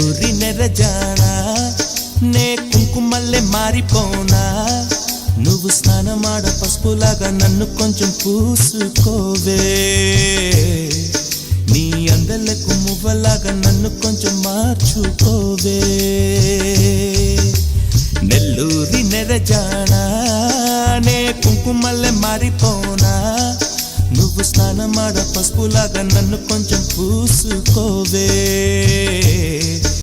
నెల్లూరి నెరజానా నే కుంకుమల్లె మారిపోనా నువ్వు స్నానమాడ పసుపులాగా నన్ను కొంచెం పూసుకోవే నీ అందలకు మువ్వలాగా నన్ను కొంచెం మార్చుకోవే నెల్లూరి నెరజానా నే కుంకుమల్లె మారిపోనా నువ్వు స్నానమాడ పసుపులాగా నన్ను కొంచెం పూసుకోవే